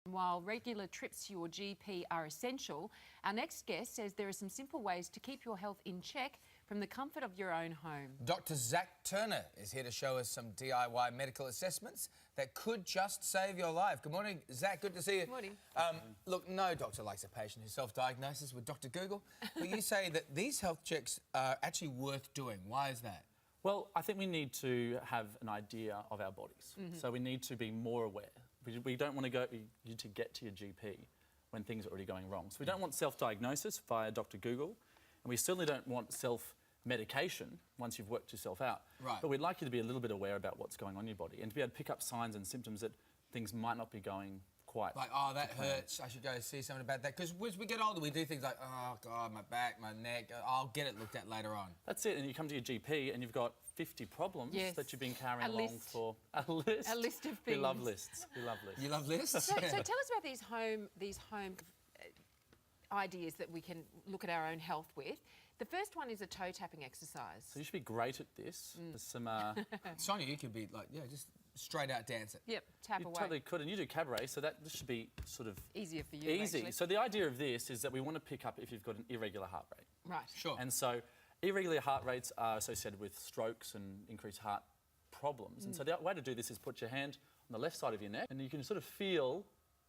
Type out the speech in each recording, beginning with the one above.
While regular trips to your GP are essential, our next guest says there are some simple ways to keep your health in check from the comfort of your own home. Dr. Zach Turner is here to show us some DIY medical assessments that could just save your life. Good morning, Zach. Good to see you. Good morning. Look, no doctor likes a patient who self-diagnoses with Dr. Google, but you say that these health checks are actually worth doing. Why is that? Well, I think we need to have an idea of our bodies. So we need to be more aware. We don't want you to get to your GP when things are already going wrong. So we don't want self-diagnosis via Dr. Google, and we certainly don't want self-medication once you've worked yourself out. Right. But we'd like you to be a little bit aware about what's going on in your body and to be able to pick up signs and symptoms that things might not be going quite. Like, oh, that hurts, I should go see someone about that. Because as we get older, we do things like, oh, God, my back, my neck, I'll get it looked at later on. That's it, and you come to your GP and you've got 50 problems that you've been carrying along for a list. A list of things. We love lists. We love lists. You love lists? So tell us about these home ideas that we can look at our own health with. The first one is a toe tapping exercise. So you should be great at this. There's some... Sonia, you could be like, yeah, just straight out dance it. Yep, tap you away. Totally could, and you do cabaret, so this should be sort of... Easier for you, Easy. actually. So the idea of this is that we want to pick up if you've got an irregular heart rate. Right. Sure. And so irregular heart rates are associated with strokes and increased heart problems. And so the way to do this is put your hand on the left side of your neck, and you can sort of feel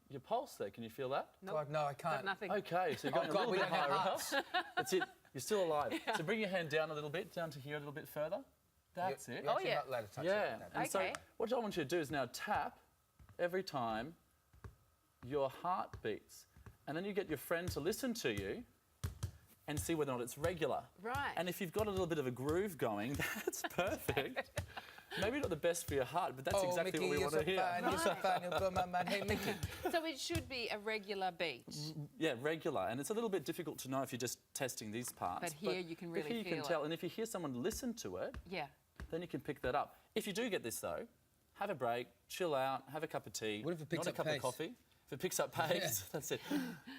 your pulse there. Can you feel that? Nope. God, no, I can't. Got nothing. Okay, so you're going Oh, God, a we little bit don't have higher hearts. up. That's it. You're still alive. So bring your hand down a little bit, down to here a little bit further. That's it. You're actually yeah. not allowed to touch it Yeah, like that. and Okay. so what I want you to do is now tap every time your heart beats. And then you get your friend to listen to you and see whether or not it's regular. Right. And if you've got a little bit of a groove going, that's perfect. Maybe not the best for your heart, but that's exactly Mickey, what we want to hear. You're so fine, you'll blow my mind. Hey, Mickey. So it should be a regular beat. Yeah, regular. And it's a little bit difficult to know if you're just testing these parts. But here you can really here you feel can it. tell. And if you hear someone listen to it, Yeah. then you can pick that up. If you do get this, though, have a break, chill out, have a cup of tea. What if it picks not up a cup pace? of coffee. If it picks up pace, that's it.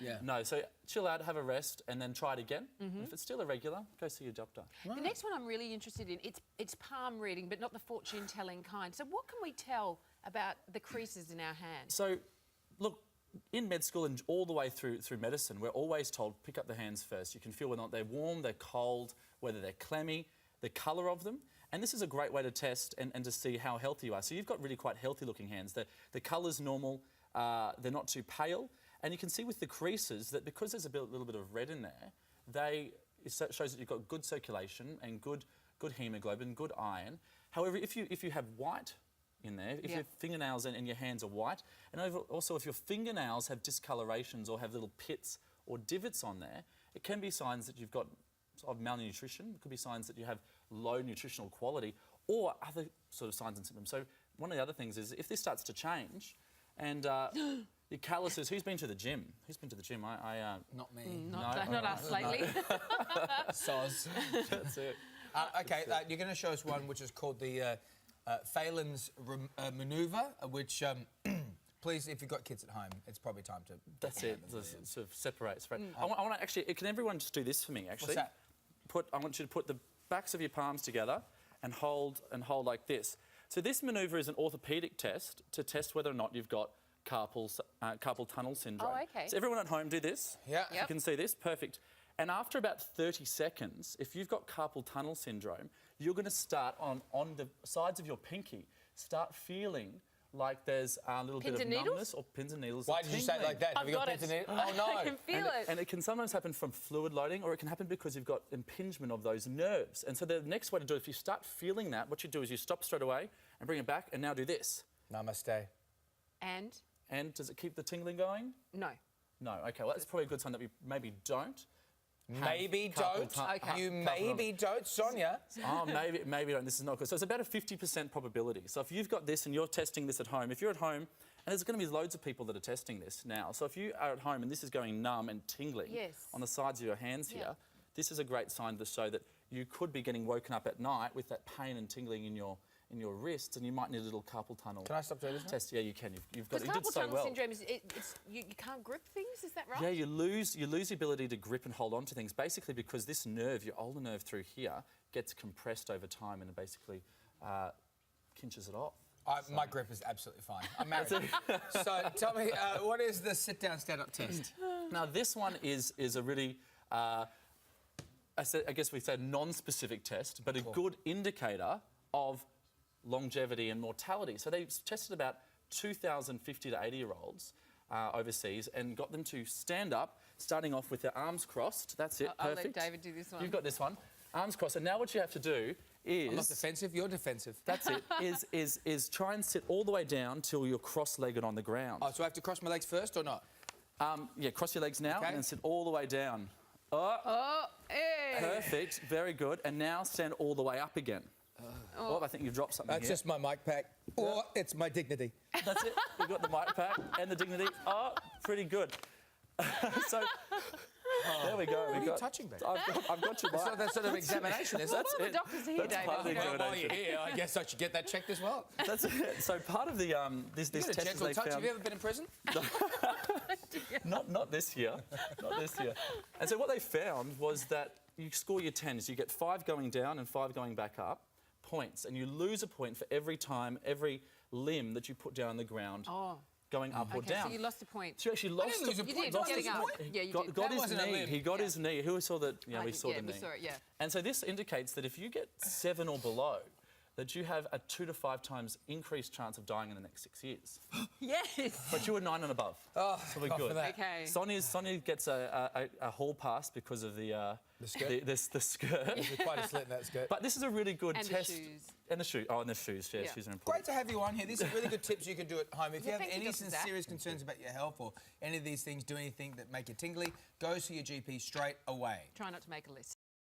Yeah. No, so chill out, have a rest, and then try it again. And if it's still irregular, go see your doctor. The next one I'm really interested in, it's palm reading, but not the fortune-telling kind. So what can we tell about the creases in our hands? So, look, in med school and all the way through medicine, we're always told pick up the hands first. You can feel whether or not they're warm, they're cold, whether they're clammy, the colour of them. And this is a great way to test and to see how healthy you are. So you've got really quite healthy-looking hands. The colour's normal. They're not too pale, and you can see with the creases that because there's a little bit of red in there, it shows that you've got good circulation and good hemoglobin, good iron. However, if you have white in there, if your fingernails and your hands are white, and also if your fingernails have discolorations or have little pits or divots on there, it can be signs that you've got sort of malnutrition. It could be signs that you have low nutritional quality or other sort of signs and symptoms. So one of the other things is if this starts to change, and your calluses. Who's been to the gym? Who's been to the gym? Not me. Not us lately. Soz. That's it. OK, you're going to show us one which is called the Phelan's manoeuvre, which, please, if you've got kids at home, it's probably time to... That's it. Sort of separates. I want to actually... Can everyone just do this for me, actually? What's that? I want you to put the backs of your palms together and hold like this. So this manoeuvre is an orthopaedic test to test whether or not you've got carpal tunnel syndrome. Oh, OK. So everyone at home do this. Yeah. You can see this. Perfect. And after about 30 seconds, if you've got carpal tunnel syndrome, you're going to start on the sides of your pinky, start feeling like there's a little bit of numbness or pins and needles. Why did you say it like that? Have you got pins and needles? Oh, no. I can feel it. And it can sometimes happen from fluid loading, or it can happen because you've got impingement of those nerves. And so the next way to do it, if you start feeling that, what you do is you stop straight away and bring it back, and now do this. Namaste. And? And does it keep the tingling going? No. No. OK, well, that's probably a good sign that we maybe don't. Maybe don't. You maybe don't, Sonia. Oh, maybe don't. This is not good. So it's about a 50% probability. So if you've got this and you're testing this at home, if you're at home, and there's going to be loads of people that are testing this now. So if you are at home and this is going numb and tingling on the sides of your hands here, this is a great sign to show that you could be getting woken up at night with that pain and tingling in your wrists, and you might need a little carpal tunnel. Can I stop doing this? Test? Yeah, you can. You did carpal so tunnel well. syndrome is you can't grip things. Is that right? Yeah, you lose the ability to grip and hold on to things, basically because this nerve, your ulnar nerve through here, gets compressed over time and it basically pinches it off. My grip is absolutely fine. I'm married. So tell me, what is the sit-down, stand-up test? Now, this one is a really, I guess we say non-specific test, but a good indicator of longevity and mortality. So they tested about 2,050 to 80-year-olds overseas and got them to stand up, starting off with their arms crossed. That's it, I'll perfect. let David do this one. You've got this one, arms crossed. And now what you have to do is... I'm not defensive, you're defensive. That's it, is try and sit all the way down till you're cross-legged on the ground. Oh, so I have to cross my legs first or not? Yeah, cross your legs now Okay. and then sit all the way down. Oh, hey. Perfect, very good. And now stand all the way up again. Oh, I think you've dropped something That's here. just my mic pack. Or it's my dignity. That's it. You've got the mic pack and the dignity. Oh, pretty good. So, there we go. What are you touching, babe? I've got your mic. It's not that sort of examination, is it? That's The it. doctor's here, That's David. part of the You know. Well, while examination. you're here, I guess I should get that checked as well. That's it. So part of the this You got a test is gentle they touch. found Have you ever been in prison? not this year, not this year. And so what they found was that you score your 10s, you get 5 going down and 5 going back up points, and you lose a point for every time, every limb that you put down on the ground. Oh. Going up or Okay, down. so you lost a point. So you actually lost didn't lose a You point. did, Lost getting his up. point. Yeah, you got, did. got That his wasn't a knee. limb. He got Yeah. his knee. Who saw that? Yeah, we saw yeah, the we knee. saw it, yeah. And so this indicates that if you get 7 or below, that you have a 2 to 5 times increased chance of dying in the next 6 years. Yes. But you were 9 and above. Oh, so we're God good. for that. Okay. Sonia gets a hall pass because of the skirt? the skirt. There's quite a slit in that skirt. But this is a really good And the test. shoes. And the shoes. Oh, and the shoes. Yeah, Yeah. shoes are important. Great to have you on here. These are really good tips you can do at home. If you Yeah, have thank you, any Dr. Zach. serious concerns about your health or any of these things, do anything that make you tingly, go see your GP straight away. Try not to make a list.